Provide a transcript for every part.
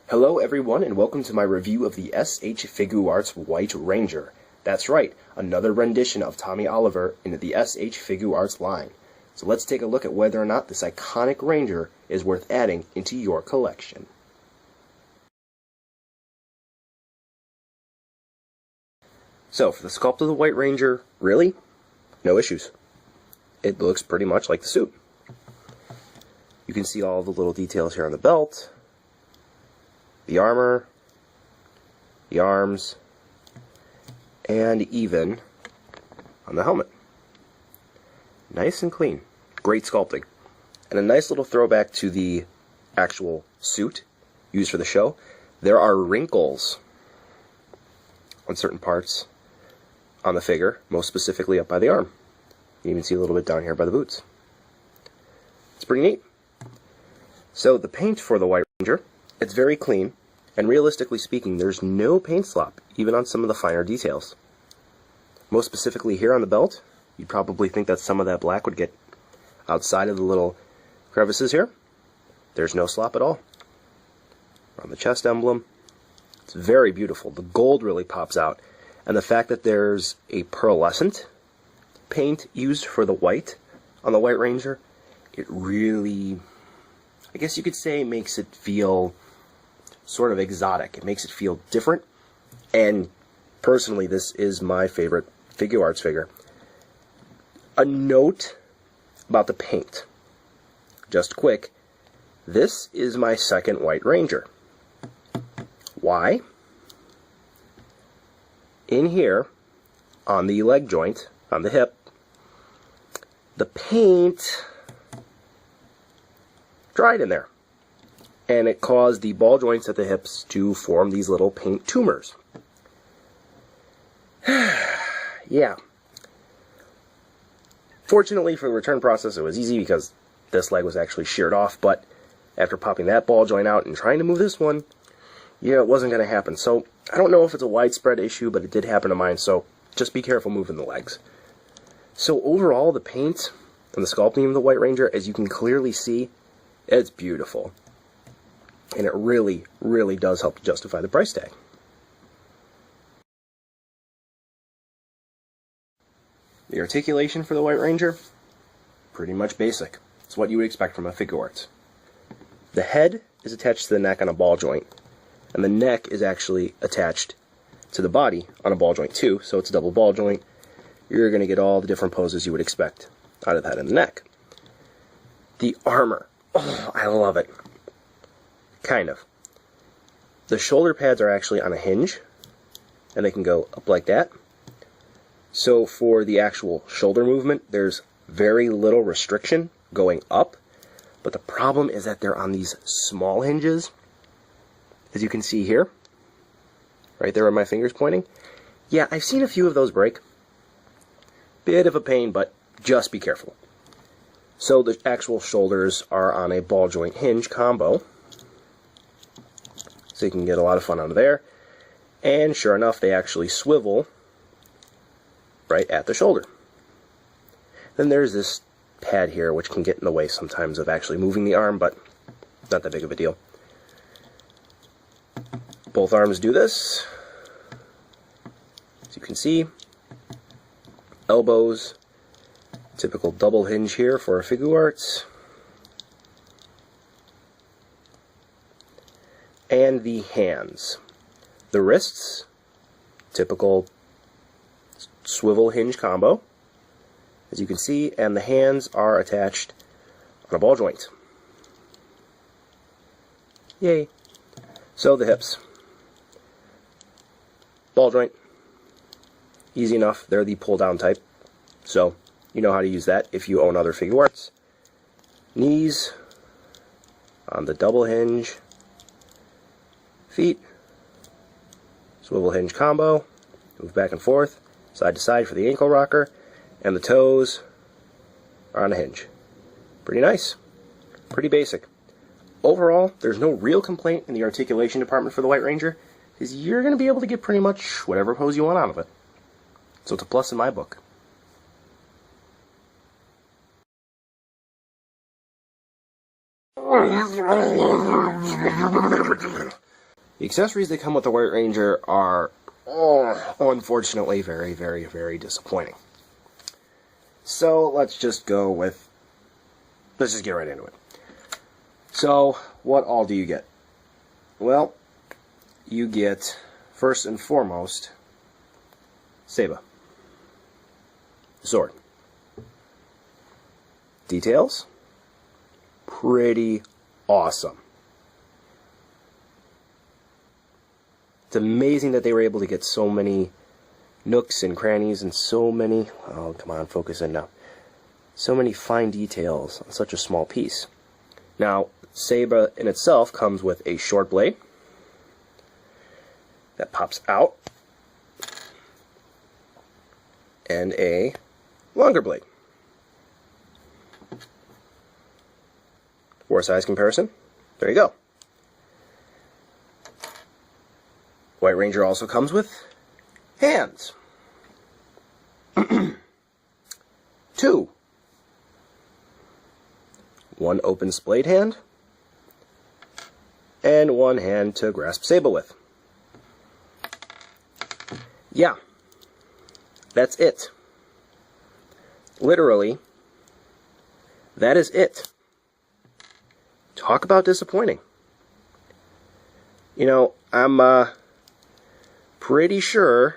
Hello everyone and welcome to my review of the S.H. Figuarts White Ranger. That's right, another rendition of Tommy Oliver into the S.H. Figuarts line. So let's take a look at whether or not this iconic Ranger is worth adding into your collection. So for the sculpt of the White Ranger, really? No issues. It looks pretty much like the suit. You can see all the little details here on the belt, the armor, the arms, and even on the helmet. Nice and clean. Great sculpting. And a nice little throwback to the actual suit used for the show. There are wrinkles on certain parts on the figure, most specifically up by the arm. You can even see a little bit down here by the boots. It's pretty neat. So the paint for the White Ranger, it's very clean, and realistically speaking, there's no paint slop, even on some of the finer details. Most specifically here on the belt, you'd probably think that some of that black would get outside of the little crevices here. There's no slop at all. On the chest emblem, it's very beautiful. The gold really pops out, and the fact that there's a pearlescent paint used for the white on the White Ranger, it really, I guess you could say, makes it feel sort of exotic. It makes it feel different, and personally, this is my favorite Figuarts figure. A note about the paint. Just quick, this is my second White Ranger. Why? In here, on the leg joint, on the hip, the paint dried in there, and it caused the ball joints at the hips to form these little paint tumors. Yeah. Fortunately for the return process, it was easy because this leg was actually sheared off, but after popping that ball joint out and trying to move this one, yeah, it wasn't going to happen. So I don't know if it's a widespread issue, but it did happen to mine, so just be careful moving the legs. So overall, the paint and the sculpting of the White Ranger, as you can clearly see, it's beautiful. And it really, really does help to justify the price tag. The articulation for the White Ranger, pretty much basic. It's what you would expect from a Figuarts. The head is attached to the neck on a ball joint, and the neck is actually attached to the body on a ball joint too, so it's a double ball joint. You're going to get all the different poses you would expect out of the head and the neck. The armor, oh, I love it. Kind of. The shoulder pads are actually on a hinge, and they can go up like that. So for the actual shoulder movement, there's very little restriction going up, but the problem is that they're on these small hinges, as you can see here, right there where my finger's pointing. Yeah, I've seen a few of those break. Bit of a pain, but just be careful. So the actual shoulders are on a ball joint hinge combo, so you can get a lot of fun out of there. And sure enough, they actually swivel right at the shoulder. Then there's this pad here, which can get in the way sometimes of actually moving the arm, but not that big of a deal. Both arms do this, as you can see. Elbows, typical double hinge here for a Figuarts. And the hands. The wrists, typical swivel hinge combo, as you can see, and the hands are attached on a ball joint. Yay. So the hips. Ball joint. Easy enough. They're the pull-down type, so you know how to use that if you own other Figuarts. Knees on the double hinge. Feet. Swivel hinge combo. Move back and forth, side to side for the ankle rocker, and the toes are on a hinge. Pretty nice. Pretty basic. Overall, there's no real complaint in the articulation department for the White Ranger, because you're going to be able to get pretty much whatever pose you want out of it. So it's a plus in my book. The accessories that come with the White Ranger are, unfortunately, very, very, very disappointing. So let's just get right into it. So, what all do you get? Well, you get, first and foremost, Saba. Sword. Details? Pretty awesome. It's amazing that they were able to get so many nooks and crannies and so many, oh come on, focus in now, so many fine details on such a small piece. Now, Saba in itself comes with a short blade that pops out and a longer blade. For size comparison, there you go. White Ranger also comes with hands. 2. One open splayed hand, and one hand to grasp Saba with. Yeah, that's it. Literally, that is it. Talk about disappointing. You know, I'm pretty sure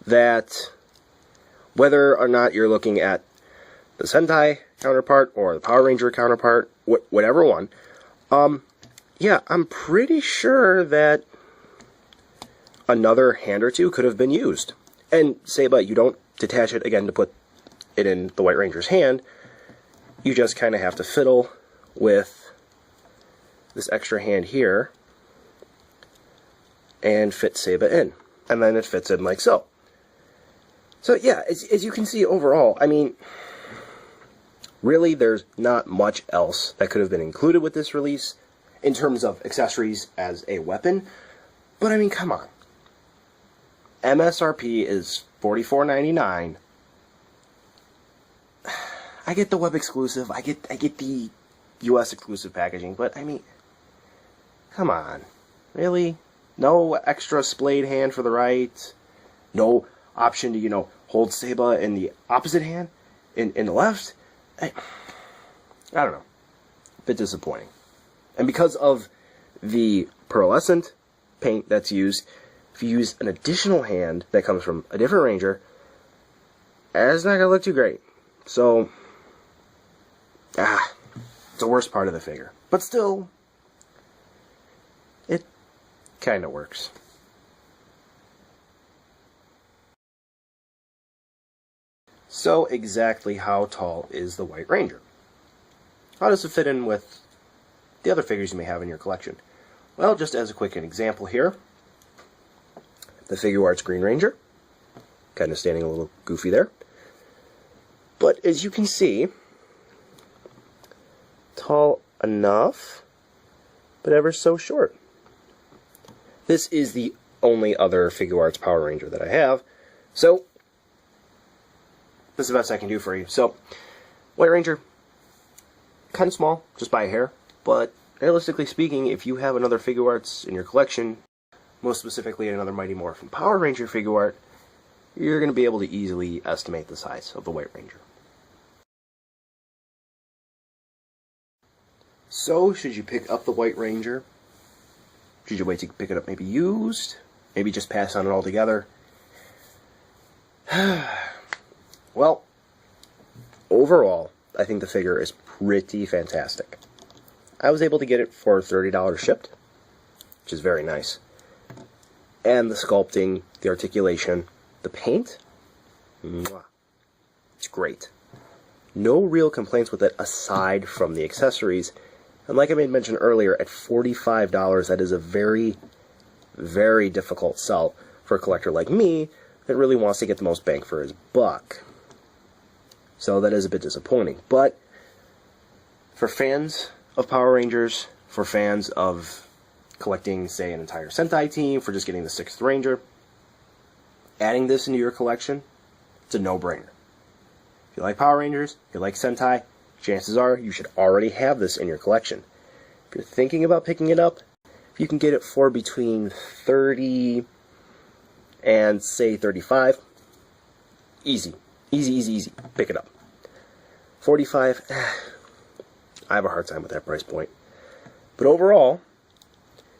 that whether or not you're looking at the Sentai counterpart or the Power Ranger counterpart, whatever one, yeah, I'm pretty sure that another hand or two could have been used. And Saba, you don't detach it again to put it in the White Ranger's hand. You just kind of have to fiddle with this extra hand here and fit Saba in. And then it fits in like so. So yeah, as you can see overall, I mean, really there's not much else that could have been included with this release in terms of accessories as a weapon. But I mean, come on. MSRP is $44.99. I get the web exclusive, I get the US exclusive packaging, but I mean, come on. Really? No extra splayed hand for the right? No option to, you know, hold Saba in the opposite hand? In the left? I don't know. A bit disappointing. And because of the pearlescent paint that's used, if you use an additional hand that comes from a different Ranger, it's not going to look too great. So, it's the worst part of the figure. But still, it kind of works. So exactly how tall is the White Ranger? How does it fit in with the other figures you may have in your collection? Well, just as a quick example here, the Figuarts Green Ranger, kind of standing a little goofy there. But as you can see, tall enough, but ever so short. This is the only other Figuarts Power Ranger that I have, so this is the best I can do for you. So, White Ranger, kind of small, just by a hair, but realistically speaking, if you have another Figuarts in your collection, most specifically another Mighty Morphin Power Ranger Figuart, you're going to be able to easily estimate the size of the White Ranger. So, should you pick up the White Ranger? Should you wait to pick it up maybe used? Maybe just pass on it altogether? Well, overall, I think the figure is pretty fantastic. I was able to get it for $30 shipped, which is very nice. And the sculpting, the articulation, the paint, it's great. No real complaints with it aside from the accessories. And like I made mention earlier, at $45, that is a very, very difficult sell for a collector like me that really wants to get the most bang for his buck. So that is a bit disappointing. But for fans of Power Rangers, for fans of collecting, say, an entire Sentai team, for just getting the 6th Ranger, adding this into your collection, it's a no-brainer. If you like Power Rangers, if you like Sentai, chances are you should already have this in your collection. If you're thinking about picking it up, If you can get it for between 30 and say 35, easy. Easy. Pick it up. 45, I have a hard time with that price point. But overall,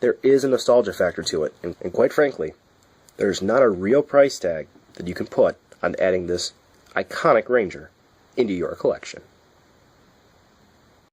there is a nostalgia factor to it. And quite frankly, there's not a real price tag that you can put on adding this iconic Ranger into your collection.